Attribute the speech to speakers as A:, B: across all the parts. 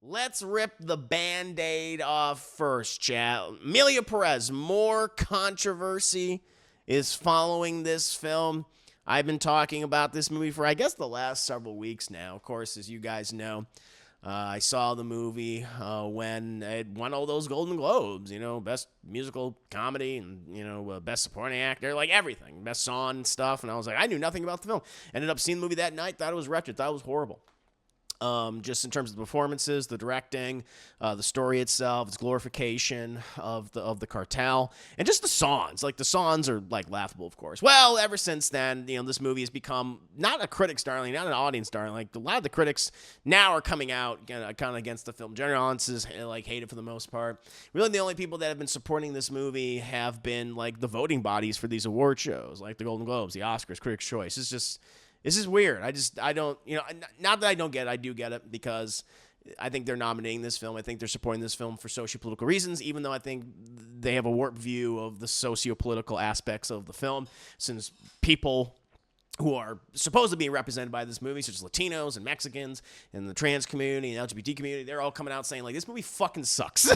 A: Let's rip the Band-Aid off first, chat. Emilia Pérez, more controversy is following this film. I've been talking about this movie for, I guess, the last several weeks now. Of course, as you guys know, I saw the movie when it won all those Golden Globes, best musical comedy and, best supporting actor, like everything, best song and stuff. And I was like, I knew nothing about the film. Ended up seeing the movie that night, thought it was wretched, thought it was horrible. Just in terms of the performances, the directing, the story itself, its glorification of the cartel, and just the songs. Like, the songs are, like, laughable, of course. Well, ever since then, this movie has become not a critic's darling, not an audience darling. Like, a lot of the critics now are coming out kind of against the film. General audiences, like, hate it for the most part. Really, the only people that have been supporting this movie have been, like, the voting bodies for these award shows, like the Golden Globes, the Oscars, Critics' Choice. This is weird. I don't, not that I don't get it. I do get it because I think they're nominating this film. I think they're supporting this film for socio-political reasons, even though I think they have a warped view of the socio-political aspects of the film, since people who are supposed to be represented by this movie, such as Latinos and Mexicans and the trans community and LGBT community, they're all coming out saying, like, this movie fucking sucks.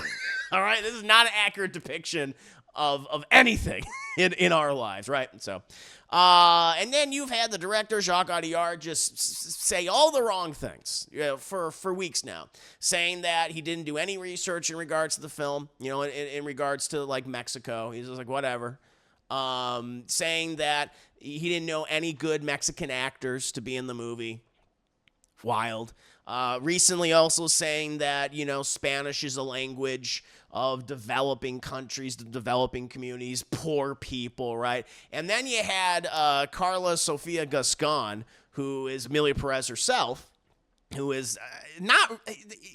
A: All right? This is not an accurate depiction of anything in our lives, right? So, and then you've had the director, Jacques Audiard, just say all the wrong things for weeks now, saying that he didn't do any research in regards to the film, in regards to, like, Mexico. He's just like, whatever. Saying that he didn't know any good Mexican actors to be in the movie. Wild. Recently also saying that, Spanish is a language of developing countries, the developing communities, poor people, right? And then you had Carla Sofia Gascon, who is Emilia Pérez herself, who is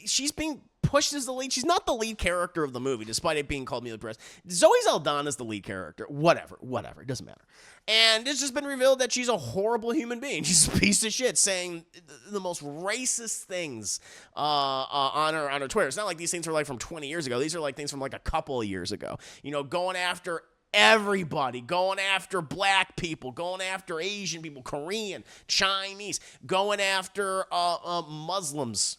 A: she's being pushed as the lead. She's not the lead character of the movie, despite it being called Emilia Pérez. Zoe Saldana is the lead character. Whatever. It doesn't matter. And it's just been revealed that she's a horrible human being. She's a piece of shit, saying the most racist things on her Twitter. It's not like these things are like from 20 years ago. These are like things from like a couple of years ago. Going after everybody, going after black people, going after Asian people, Korean, Chinese, going after Muslims,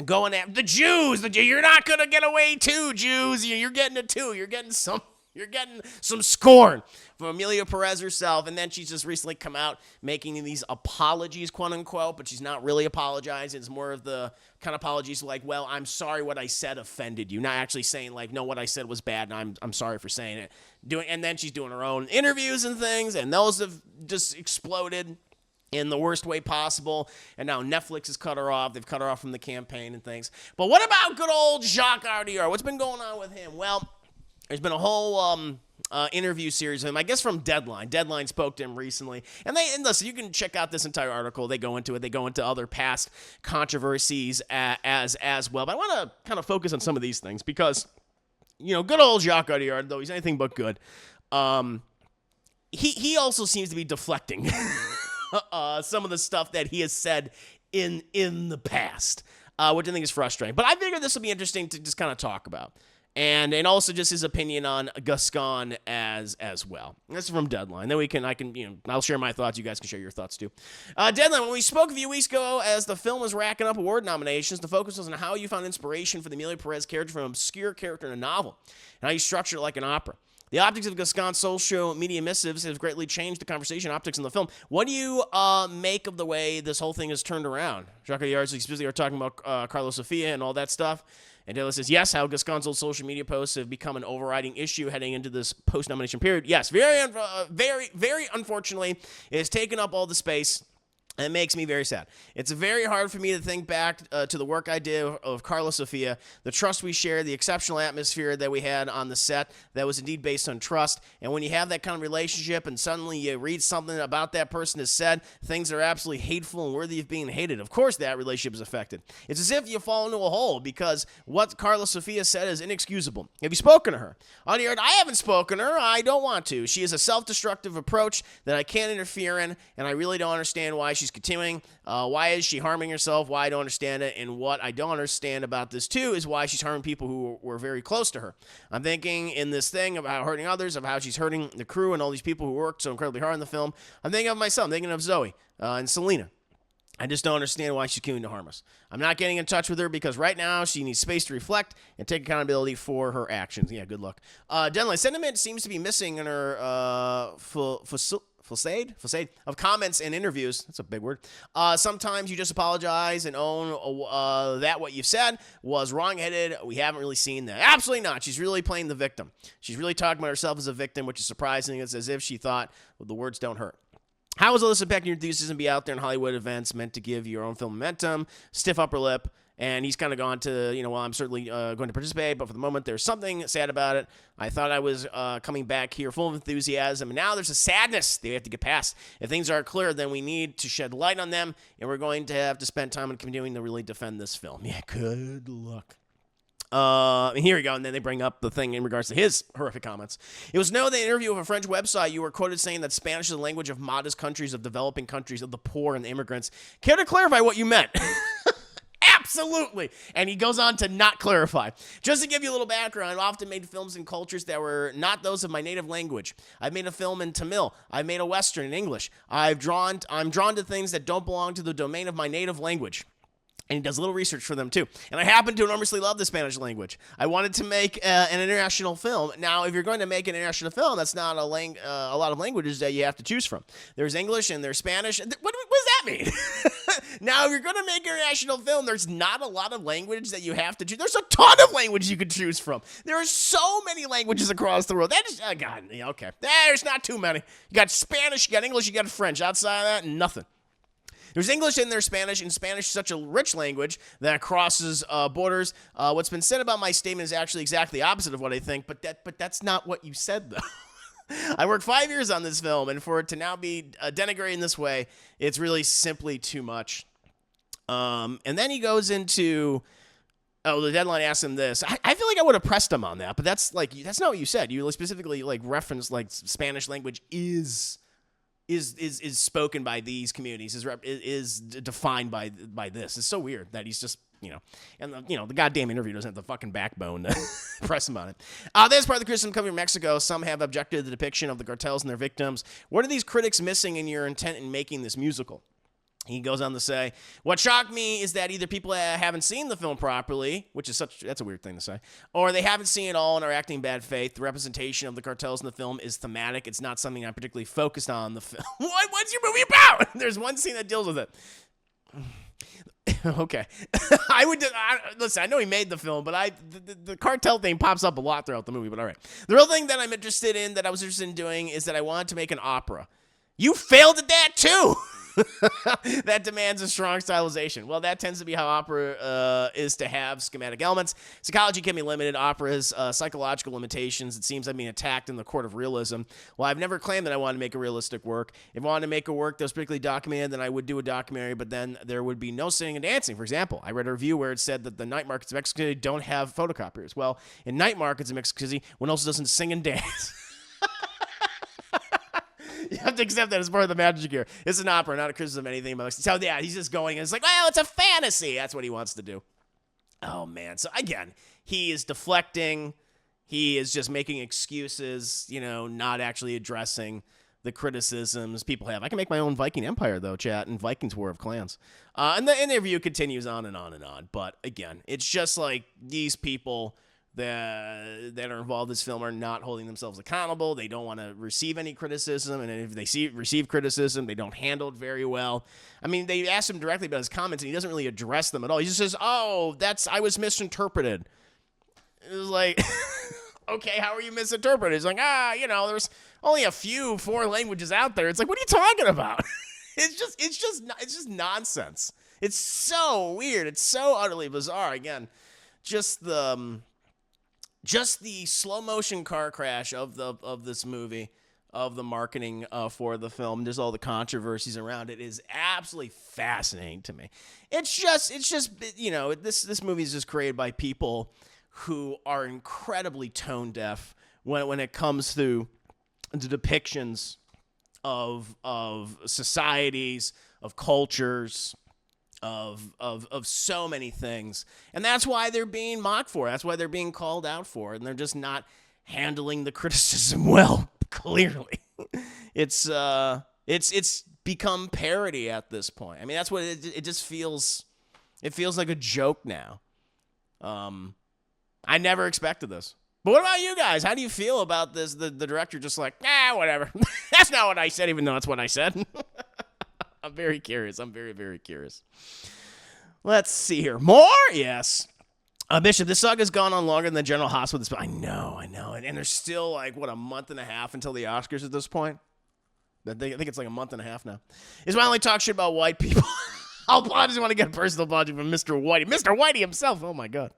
A: going after the Jews. You're not gonna get away too, Jews. You're getting it too. You're getting some scorn from Emilia Pérez herself, and then she's just recently come out making these apologies, quote unquote, but she's not really apologizing. It's more of the kind of apologies like, well, I'm sorry what I said offended you, not actually saying like, no, what I said was bad, and I'm sorry for saying it. And then she's doing her own interviews and things, and those have just exploded in the worst way possible, and now Netflix has cut her off. They've cut her off from the campaign and things. But what about good old Jacques Audiard? What's been going on with him? Well, there's been a whole interview series of him, I guess, from Deadline. Deadline spoke to him recently. And listen, you can check out this entire article. They go into it. They go into other past controversies as well. But I want to kind of focus on some of these things because, good old Jacques Audiard, though he's anything but good, he also seems to be deflecting some of the stuff that he has said in the past, which I think is frustrating. But I figured this would be interesting to just kind of talk about. And also just his opinion on Gascon as well. That's from Deadline. Then I'll share my thoughts. You guys can share your thoughts too. Deadline, when we spoke a few weeks ago as the film was racking up award nominations, the focus was on how you found inspiration for the Emilia Pérez character from an obscure character in a novel, and how you structured it like an opera. The optics of Gascon's social media missives have greatly changed the conversation optics in the film. What do you make of the way this whole thing has turned around? Jacques Audiard specifically are talking about Carlos Sofia and all that stuff. And Taylor says, yes, how Gascon's old social media posts have become an overriding issue heading into this post-nomination period. Yes, very unfortunately, it has taken up all the space. And it makes me very sad. It's very hard for me to think back to the work I did of Carla Sofia, the trust we shared, the exceptional atmosphere that we had on the set that was indeed based on trust. And when you have that kind of relationship and suddenly you read something about that person has said, things that are absolutely hateful and worthy of being hated, of course that relationship is affected. It's as if you fall into a hole because what Carla Sofia said is inexcusable. Have you spoken to her? Audiard, I haven't spoken to her. I don't want to. She has a self-destructive approach that I can't interfere in, and I really don't understand why she's continuing. Why is she harming herself? Why I don't understand it. And what I don't understand about this, too, is why she's harming people who were very close to her. I'm thinking in this thing about hurting others, of how she's hurting the crew and all these people who worked so incredibly hard in the film. I'm thinking of myself. I'm thinking of Zoe and Selena. I just don't understand why she's continuing to harm us. I'm not getting in touch with her because right now she needs space to reflect and take accountability for her actions. Yeah, good luck. Deadline sentiment seems to be missing in her facade of comments and interviews. That's a big word. Sometimes you just apologize and own that what you've said was wrong-headed. We haven't really seen that. Absolutely not. She's really playing the victim. She's really talking about herself as a victim, which is surprising. It's as if she thought, well, the words don't hurt. How is all this impacting your enthusiasm to be out there in Hollywood events meant to give your own film momentum? Stiff upper lip. And he's kind of gone to, well, I'm certainly going to participate, but for the moment, there's something sad about it. I thought I was coming back here full of enthusiasm, and now there's a sadness that we have to get past. If things aren't clear, then we need to shed light on them, and we're going to have to spend time on continuing to really defend this film. Yeah, good luck. Here we go, and then they bring up the thing in regards to his horrific comments. It was known in the interview of a French website you were quoted saying that Spanish is the language of modest countries, of developing countries, of the poor and the immigrants. Care to clarify what you meant? Absolutely. And he goes on to not clarify. Just to give you a little background, I've often made films in cultures that were not those of my native language. I've made a film in Tamil. I've made a Western in English. I'm drawn to things that don't belong to the domain of my native language. And he does a little research for them, too. And I happen to enormously love the Spanish language. I wanted to make an international film. Now, if you're going to make an international film, that's not a lot of languages that you have to choose from. There's English and there's Spanish. What does that mean? Now, if you're going to make an international film, there's not a lot of language that you have to choose. There's a ton of language you could choose from. There are so many languages across the world. That is, God, okay. There's not too many. You got Spanish, you got English, you got French. Outside of that, nothing. There's English and there's Spanish, and Spanish is such a rich language that crosses borders. What's been said about my statement is actually exactly the opposite of what I think, but that's not what you said, though. I worked 5 years on this film, and for it to now be denigrated in this way, it's really simply too much. And then he goes into... Oh, the deadline asked him this. I feel like I would have pressed him on that, but that's not what you said. You specifically referenced Spanish language is spoken by these communities, is defined by this. It's so weird that he's just, and the goddamn interview doesn't have the fucking backbone to press him on it. This part of the criticism coming from Mexico. Some have objected to the depiction of the cartels and their victims. What are these critics missing in your intent in making this musical? He goes on to say, what shocked me is that either people haven't seen the film properly, which is that's a weird thing to say, or they haven't seen it all and are acting in bad faith. The representation of the cartels in the film is thematic. It's not something I'm particularly focused on in the film. What's your movie about? There's one scene that deals with it. Okay. Listen, I know he made the film, but the cartel thing pops up a lot throughout the movie, but all right. The real thing that I'm interested in, that I was interested in doing, is that I wanted to make an opera. You failed at that, too. That demands a strong stylization. Well, that tends to be how opera is to have schematic elements. Psychology can be limited. Opera's psychological limitations. It seems I'm being attacked in the court of realism. Well, I've never claimed that I wanted to make a realistic work. If I wanted to make a work that was particularly documented, then I would do a documentary, but then there would be no singing and dancing. For example, I read a review where it said that the night markets of Mexico City don't have photocopiers. Well, in night markets in Mexico City, one else doesn't sing and dance. You have to accept that as part of the magic here. It's an opera, not a criticism of anything. So, yeah, he's just going, and it's like, well, it's a fantasy. That's what he wants to do. Oh, man. So, again, he is deflecting. He is just making excuses, not actually addressing the criticisms people have. I can make my own Viking empire, though, chat, and Vikings War of Clans. And the interview continues on and on and on. But, again, it's just like these people that are involved in this film are not holding themselves accountable. They don't want to receive any criticism, and if they receive criticism, they don't handle it very well. I mean, they asked him directly about his comments, and he doesn't really address them at all. He just says, I was misinterpreted. It was like, okay, how are you misinterpreted? He's like, there's only a few foreign languages out there. It's like, what are you talking about? It's just nonsense. It's so weird. It's so utterly bizarre. Again, just the slow motion car crash of this movie, of the marketing for the film, just all the controversies around it is absolutely fascinating to me. It's just this movie is just created by people who are incredibly tone deaf when it comes to the depictions of societies, of cultures, of so many things. And that's why they're being mocked for. That's why they're being called out for. And they're just not handling the criticism well, clearly. It's become parody at this point. I mean, that's what it just feels. It feels like a joke now. I never expected this. But what about you guys? How do you feel about this? The director just like, whatever. That's not what I said, even though that's what I said. I'm very curious. I'm very, very curious. Let's see here. More? Yes. Bishop, this saga's gone on longer than the General Hospital. I know. And there's still, like, what, a month and a half until the Oscars at this point? I think it's like a month and a half now. Is why I only talk shit about white people. I just want to get a personal apology from Mr. Whitey. Mr. Whitey himself. Oh, my God.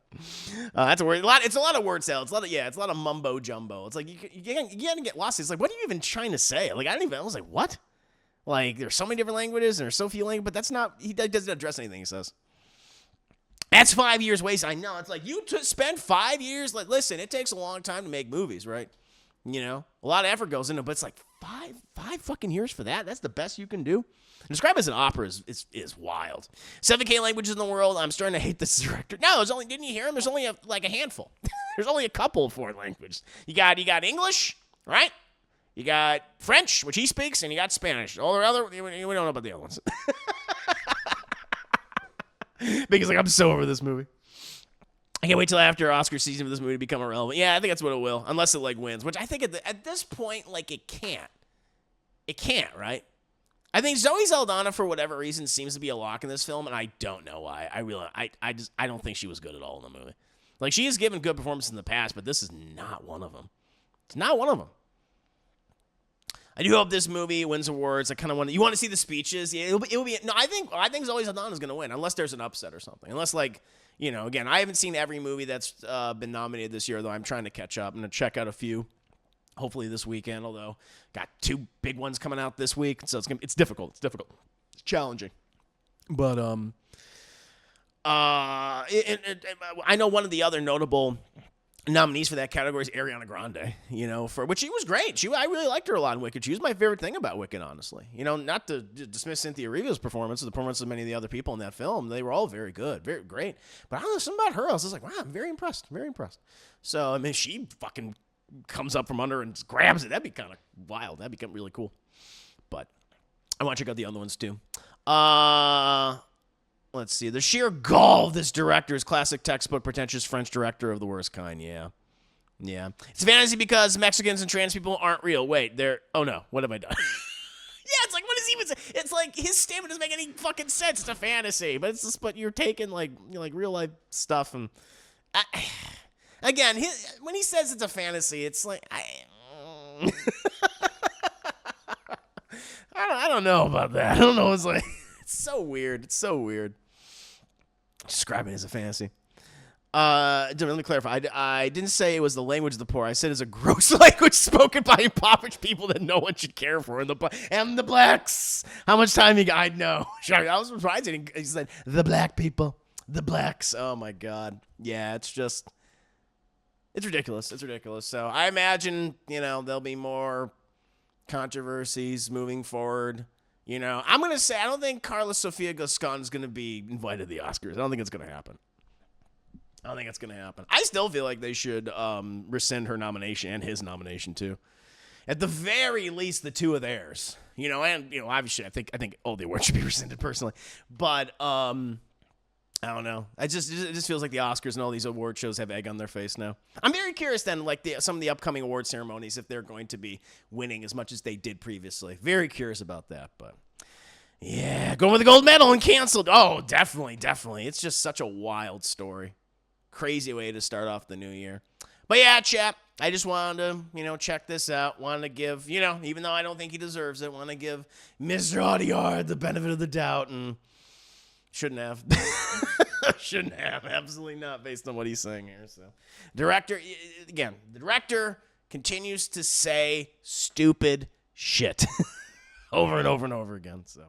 A: That's a word. It's a lot of word salad. It's a lot of mumbo jumbo. It's like you can't get lost. It's like, what are you even trying to say? Like, I was like, what? Like, there's so many different languages and there's so few languages, but that's not, he doesn't address anything he says. That's 5 years wasted. I know. It's like, you spend 5 years. Like, listen, it takes a long time to make movies, right? You know, a lot of effort goes into it, but it's like five fucking years for that. That's the best you can do. Describe it as an opera is wild. 7K languages in the world. I'm starting to hate this director. No, didn't you hear him? There's only a handful. There's only a couple of foreign languages. You got English, right? You got French, which he speaks, and you got Spanish. All the other, we don't know about the other ones. Because I'm so over this movie. I can't wait till after Oscar season for this movie to become irrelevant. Yeah, I think that's what it will, unless it wins, which I think at this point it can't. It can't, right? I think Zoe Saldana, for whatever reason, seems to be a lock in this film, and I don't know why. I don't think she was good at all in the movie. Like, she has given good performances in the past, but this is not one of them. It's not one of them. I do hope this movie wins awards. I kind of want. You want to see the speeches? Yeah, it'll be. No, I think Zoe Saldana is going to win, unless there's an upset or something. Unless, again, I haven't seen every movie that's been nominated this year, though I'm trying to catch up. I'm going to check out a few, hopefully this weekend, although got 2 big ones coming out this week, so it's difficult. It's difficult. It's challenging. But I know one of the other notable nominees for that category is Ariana Grande, for which she was great. I really liked her a lot in Wicked. She was my favorite thing about Wicked, honestly. Not to dismiss Cynthia Erivo's performance or the performance of many of the other people in that film. They were all very good, very great. But I don't know, something about her, I was just like, wow, I'm very impressed, very impressed. So, I mean, she fucking comes up from under and grabs it. That'd be kind of wild. That'd become really cool. But I want to check out the other ones, too. Let's see. The sheer gall of this director is classic textbook pretentious French director of the worst kind. Yeah. It's fantasy because Mexicans and trans people aren't real. Wait, oh no. What have I done? Yeah, it's like, what does he even say? It's like his statement doesn't make any fucking sense. It's a fantasy, but but you're taking like real life stuff and again, when he says it's a fantasy, it's like I don't know about that. I don't know. It's like it's so weird. Describing it as a fantasy. Let me clarify. I didn't say it was the language of the poor. I said it's a gross language spoken by impoverished people that no one should care for. And the blacks. How much time you got? I know. I was surprised he said the black people. The blacks. Oh, my God. Yeah, it's ridiculous. It's ridiculous. So I imagine, there'll be more controversies moving forward. I'm going to say I don't think Carla Sofia Gascon is going to be invited to the Oscars. I don't think it's going to happen. I still feel like they should rescind her nomination and his nomination, too. At the very least, the two of theirs. Obviously, I think all the awards should be rescinded personally. But I don't know. It just feels like the Oscars and all these award shows have egg on their face now. I'm very curious then, some of the upcoming award ceremonies, if they're going to be winning as much as they did previously. Very curious about that, but yeah, going with the gold medal and canceled. Oh, definitely. It's just such a wild story. Crazy way to start off the new year. But yeah, chat, I just wanted to, check this out. Wanted to give, even though I don't think he deserves it, want to give Mr. Audiard the benefit of the doubt and shouldn't have. Absolutely not, based on what he's saying here. So, the director continues to say stupid shit over and over and over again. So.